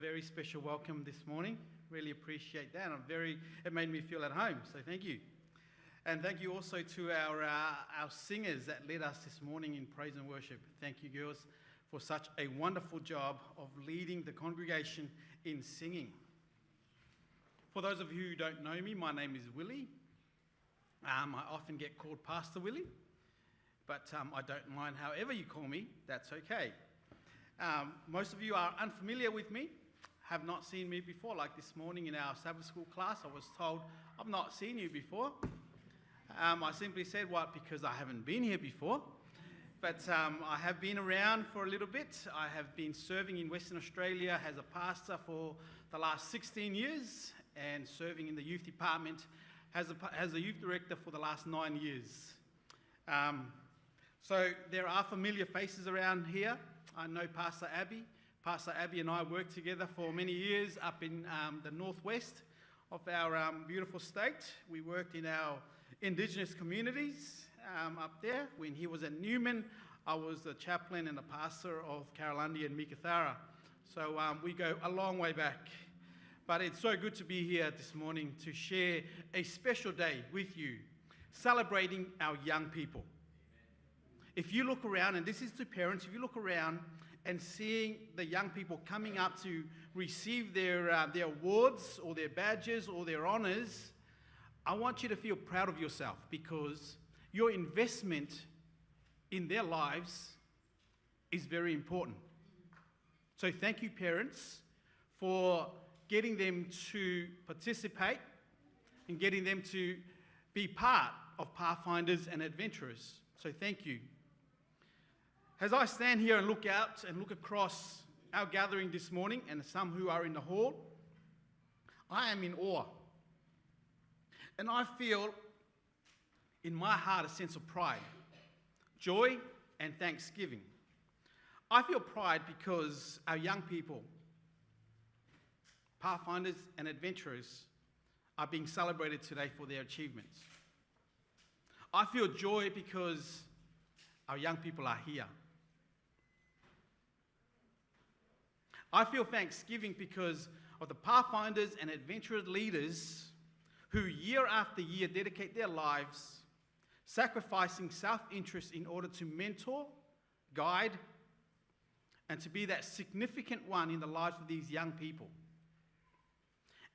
Very special welcome this morning. Really appreciate that. It made me feel at home, so thank you. And thank you also to our singers that led us this morning in praise and worship. Thank you, girls, for such a wonderful job of leading the congregation in singing. For those of you who don't know me, my name is Willie. I often get called Pastor Willie, but I don't mind however you call me, that's okay. Most of you are unfamiliar with me, have not seen me before. Like this morning in our Sabbath school class, I was told, I've not seen you before. I simply said, what, because I haven't been here before. But I have been around for a little bit. I have been serving in Western Australia as a pastor for the last 16 years and serving in the youth department as a youth director for the last 9 years. So there are familiar faces around here. I know Pastor Abby. Pastor Abby and I worked together for many years up in the northwest of our beautiful state. We worked in our Indigenous communities up there. When he was at Newman, I was the chaplain and the pastor of Karalandi and Meekatharra. So we go a long way back. But it's so good to be here this morning to share a special day with you, celebrating our young people. If you look around, and this is to parents, if you look around and seeing the young people coming up to receive their awards or their badges or their honours, I want you to feel proud of yourself because your investment in their lives is very important. So thank you, parents, for getting them to participate and getting them to be part of Pathfinders and Adventurers. So thank you. As I stand here and look out and look across our gathering this morning and some who are in the hall, I am in awe. And I feel in my heart a sense of pride, joy and thanksgiving. I feel pride because our young people, Pathfinders and Adventurers, are being celebrated today for their achievements. I feel joy because our young people are here. I feel thanksgiving because of the Pathfinders and Adventurers leaders who year after year dedicate their lives, sacrificing self-interest in order to mentor, guide, and to be that significant one in the lives of these young people.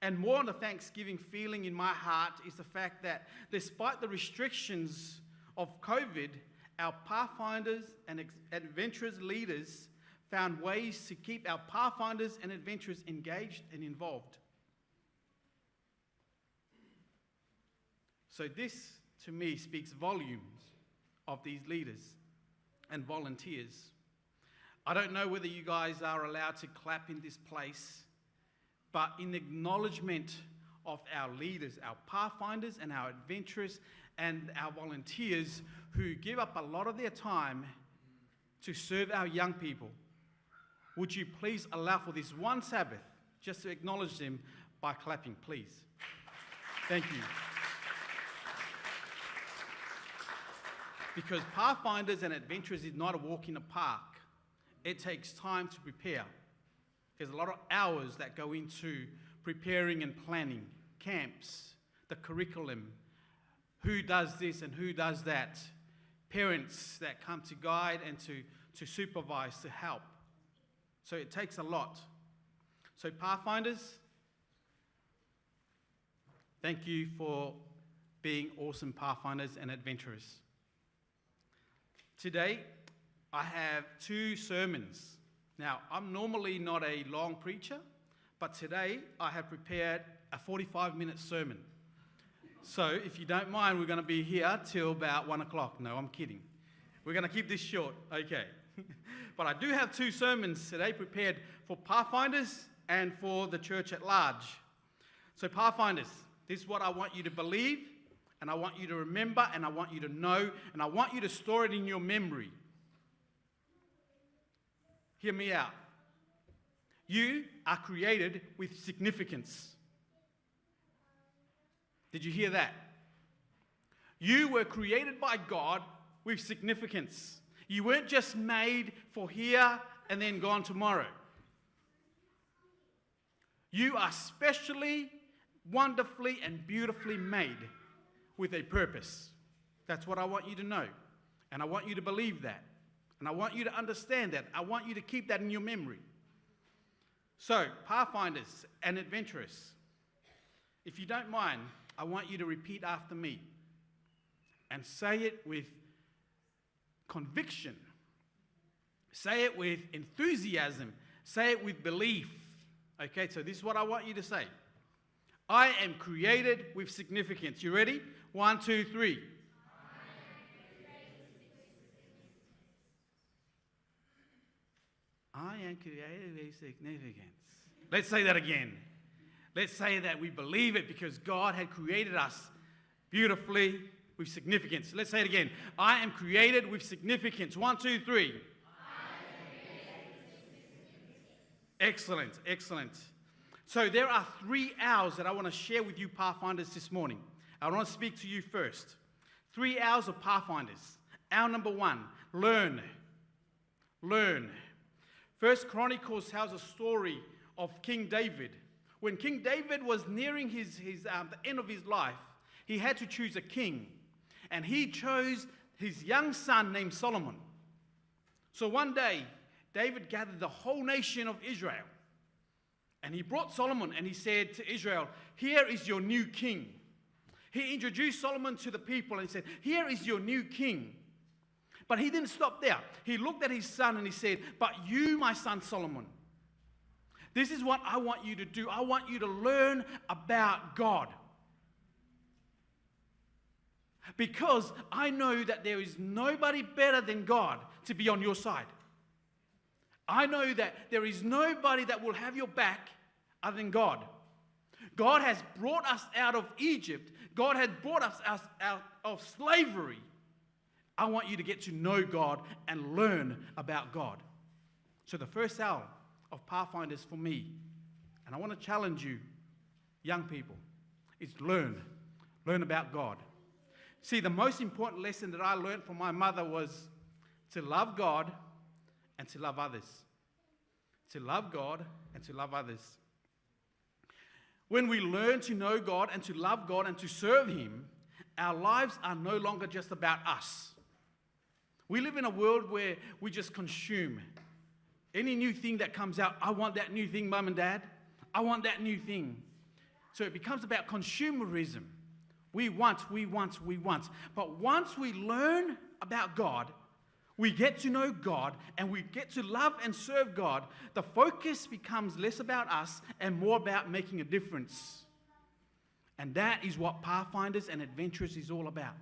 And more on the thanksgiving feeling in my heart is the fact that despite the restrictions of COVID, our Pathfinders and Adventurers leaders found ways to keep our Pathfinders and Adventurers engaged and involved. So this, to me, speaks volumes of these leaders and volunteers. I don't know whether you guys are allowed to clap in this place, but in acknowledgement of our leaders, our Pathfinders and our Adventurers and our volunteers who give up a lot of their time to serve our young people, would you please allow for this one Sabbath just to acknowledge them by clapping, please? Thank you. Because Pathfinders and Adventurers is not a walk in the park. It takes time to prepare. There's a lot of hours that go into preparing and planning, camps, the curriculum, who does this and who does that, parents that come to guide and to supervise, to help. So it takes a lot. So Pathfinders, thank you for being awesome Pathfinders and Adventurers. Today, I have 2 sermons. Now, I'm normally not a long preacher, but today I have prepared a 45-minute sermon. So if you don't mind, we're going to be here till about 1 o'clock. No, I'm kidding. We're going to keep this short. Okay. But I do have 2 sermons today prepared for Pathfinders and for the church at large. So Pathfinders, this is what I want you to believe, and I want you to remember, and I want you to know, and I want you to store it in your memory. Hear me out. You are created with significance. Did you hear that? You were created by God with significance. You weren't just made for here and then gone tomorrow. You are specially, wonderfully, and beautifully made with a purpose. That's what I want you to know. And I want you to believe that. And I want you to understand that. I want you to keep that in your memory. So, pathfinders and adventurers, if you don't mind, I want you to repeat after me and say it with conviction. Say it with enthusiasm. Say it with belief. Okay, so this is what I want you to say. I am created with significance. You ready? 1, 2, 3. I am created with significance. Let's say that again. Let's say that we believe it because God had created us beautifully with significance. Let's say it again. I am created with significance. 1, 2, 3. Excellent, excellent. So there are 3 hours that I want to share with you Pathfinders this morning. I want to speak to you first. 3 hours of Pathfinders. Hour number 1, learn. Learn. First Chronicles tells a story of King David. When King David was nearing the end of his life, he had to choose a king. And he chose his young son named Solomon. So one day, David gathered the whole nation of Israel. And he brought Solomon and he said to Israel, here is your new king. He introduced Solomon to the people and he said, here is your new king. But he didn't stop there. He looked at his son and he said, but you, my son Solomon, this is what I want you to do. I want you to learn about God. Because I know that there is nobody better than God to be on your side. I know that there is nobody that will have your back other than God. God has brought us out of Egypt. God has brought us out of slavery. I want you to get to know God and learn about God. So the first hour of Pathfinders for me, and I want to challenge you, young people, is learn. Learn about God. See, the most important lesson that I learned from my mother was to love God and to love others. To love God and to love others. When we learn to know God and to love God and to serve Him, our lives are no longer just about us. We live in a world where we just consume. Any new thing that comes out, I want that new thing, Mum and Dad. I want that new thing. So it becomes about consumerism. We want. But once we learn about God, we get to know God and we get to love and serve God, the focus becomes less about us and more about making a difference. And that is what Pathfinders and Adventurers is all about.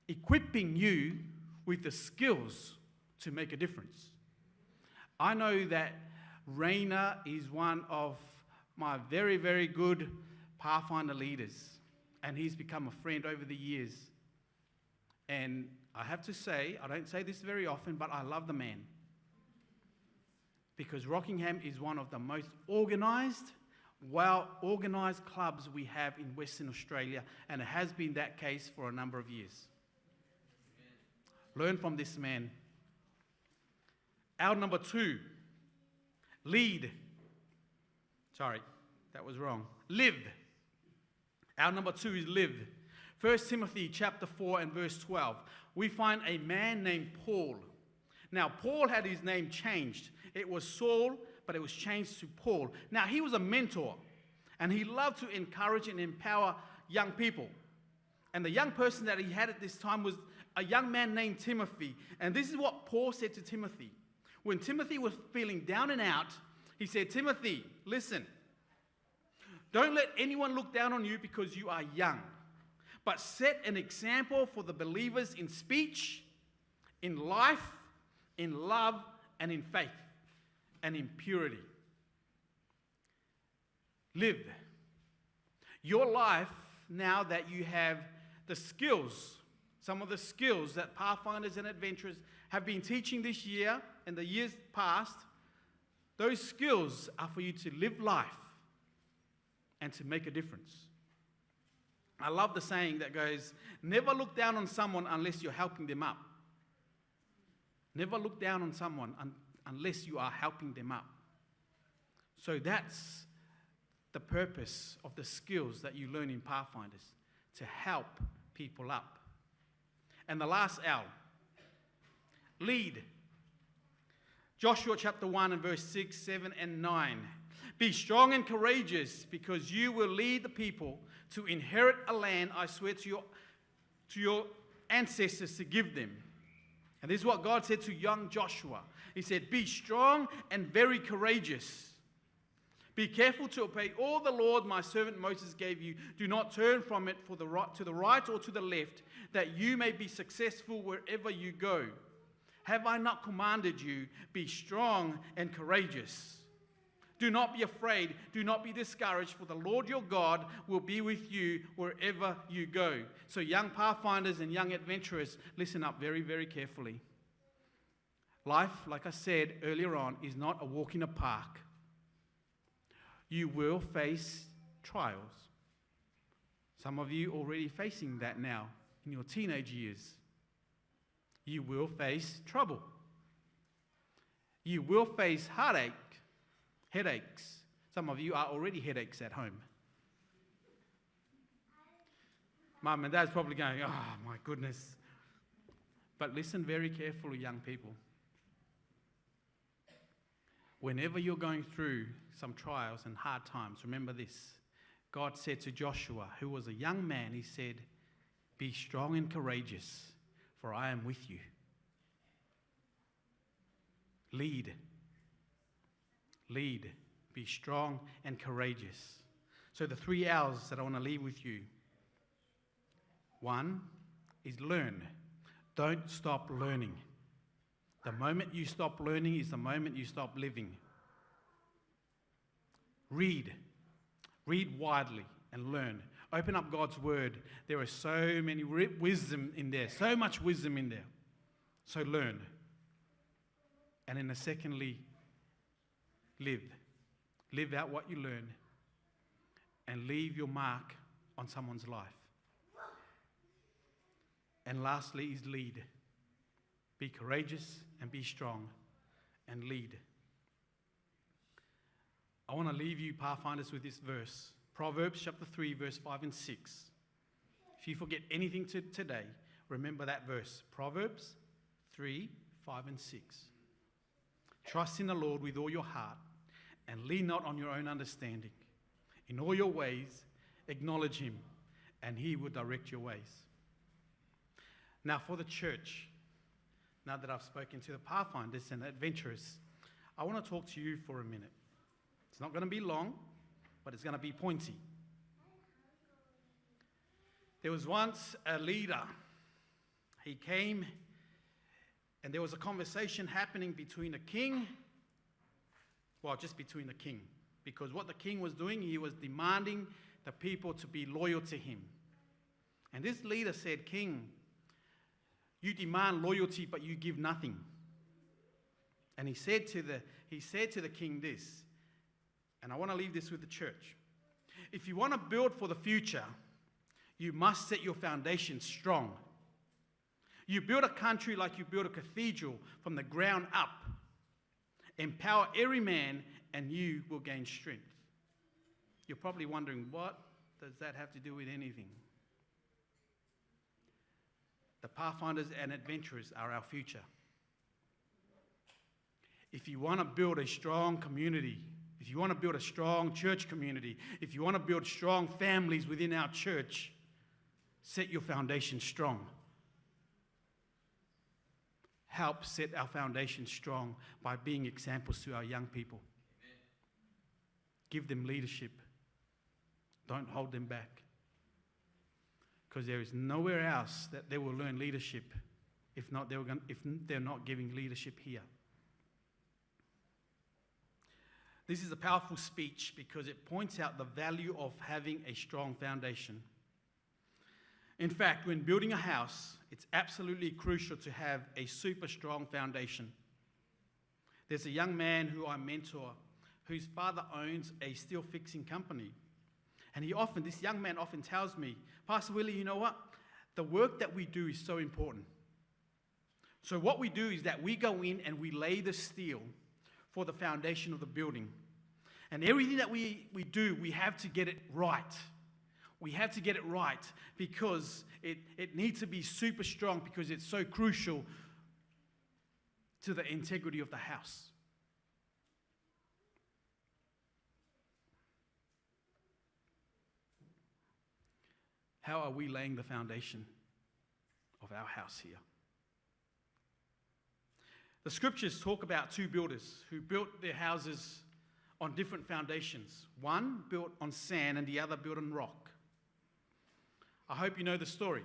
Equipping you with the skills to make a difference. I know that Raina is one of my very, very good Pathfinder leaders. And he's become a friend over the years. And I have to say, I don't say this very often, but I love the man. Because Rockingham is one of the most organised, well-organised clubs we have in Western Australia. And it has been that case for a number of years. Learn from this man. Hour number 2, lead. Sorry, that was wrong. Live. Our number 2 is live. 1 Timothy chapter 4 and verse 12. We find a man named Paul. Now, Paul had his name changed. It was Saul, but it was changed to Paul. Now, he was a mentor, and he loved to encourage and empower young people. And the young person that he had at this time was a young man named Timothy. And this is what Paul said to Timothy. When Timothy was feeling down and out, he said, Timothy, listen. Don't let anyone look down on you because you are young, but set an example for the believers in speech, in life, in love, and in faith, and in purity. Live. Your life, now that you have the skills, some of the skills that Pathfinders and Adventurers have been teaching this year and the years past, those skills are for you to live life and to make a difference. I love the saying that goes, never look down on someone unless you're helping them up. Never look down on someone unless you are helping them up. So that's the purpose of the skills that you learn in Pathfinders, to help people up. And the last L, lead. Joshua chapter 1 and verse 6, 7, and 9. Be strong and courageous, because you will lead the people to inherit a land I swear to your ancestors to give them. And this is what God said to young Joshua. He said, be strong and very courageous. Be careful to obey all the Lord my servant Moses gave you. Do not turn from it to the right or to the left, that you may be successful wherever you go. Have I not commanded you? Be strong and courageous. Do not be afraid. Do not be discouraged, for the Lord your God will be with you wherever you go. So young pathfinders and young adventurers, listen up very, very carefully. Life, like I said earlier on, is not a walk in a park. You will face trials. Some of you already facing that now in your teenage years. You will face trouble. You will face headaches. Some of you are already headaches at home. Mum and Dad's probably going, oh my goodness. But listen very carefully, young people. Whenever you're going through some trials and hard times, remember this. God said to Joshua, who was a young man, he said, be strong and courageous, for I am with you. Lead. Be strong and courageous. So the 3 L's that I want to leave with you. 1 is learn. Don't stop learning. The moment you stop learning is the moment you stop living. Read. Read widely and learn. Open up God's word. There is so many wisdom in there. So much wisdom in there. So learn. And then secondly, live. Live out what you learn. And leave your mark on someone's life. And lastly is lead. Be courageous and be strong and lead. I want to leave you, Pathfinders, with this verse. Proverbs chapter 3, verse 5 and 6. If you forget anything today, remember that verse. Proverbs 3, 5 and 6. Trust in the Lord with all your heart and lean not on your own understanding. In all your ways, acknowledge him, and he will direct your ways. Now for the church, now that I've spoken to the Pathfinders and the adventurers, I want to talk to you for a minute. It's not going to be long, but it's going to be pointy. There was once a leader. He came, and there was a conversation happening between a king, just between the king, because what the king was doing, he was demanding the people to be loyal to him. And this leader said, King, you demand loyalty, but you give nothing. And he said to the king this, and I want to leave this with the church. If you want to build for the future, you must set your foundation strong. You build a country like you build a cathedral from the ground up. Empower every man, and you will gain strength. You're probably wondering, what does that have to do with anything? The Pathfinders and adventurers are our future. If you want to build a strong community, if you want to build a strong church community, if you want to build strong families within our church, set your foundation strong. Help set our foundation strong by being examples to our young people. Amen. Give them leadership. Don't hold them back. Because there is nowhere else that they will learn leadership if they're not giving leadership here. This is a powerful speech because it points out the value of having a strong foundation. In fact, when building a house, it's absolutely crucial to have a super strong foundation. There's a young man who I mentor whose father owns a steel fixing company. And this young man often tells me, Pastor Willie, you know what? The work that we do is so important. So what we do is that we go in and we lay the steel for the foundation of the building. And everything that we do, we have to get it right. We have to get it right because it needs to be super strong because it's so crucial to the integrity of the house. How are we laying the foundation of our house here? The scriptures talk about two builders who built their houses on different foundations. One built on sand and the other built on rock. I hope you know the story.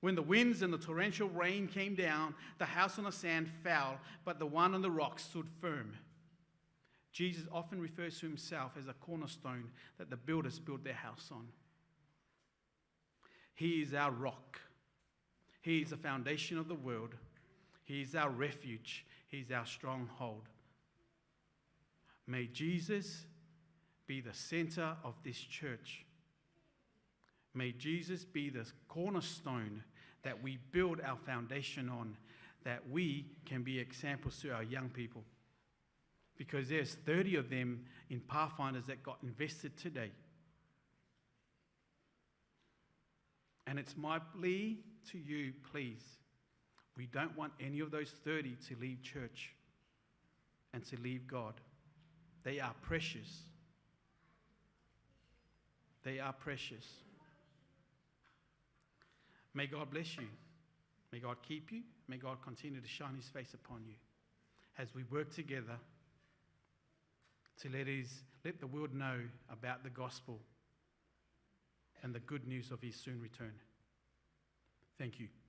When the winds and the torrential rain came down, the house on the sand fell, but the one on the rock stood firm. Jesus often refers to himself as a cornerstone that the builders built their house on. He is our rock. He is the foundation of the world. He is our refuge. He is our stronghold. May Jesus be the center of this church. May Jesus be the cornerstone that we build our foundation on, that we can be examples to our young people. Because there's 30 of them in Pathfinders that got invested today. And it's my plea to you, please. We don't want any of those 30 to leave church and to leave God. They are precious. They are precious. May God bless you. May God keep you. May God continue to shine his face upon you as we work together to let the world know about the gospel and the good news of his soon return. Thank you.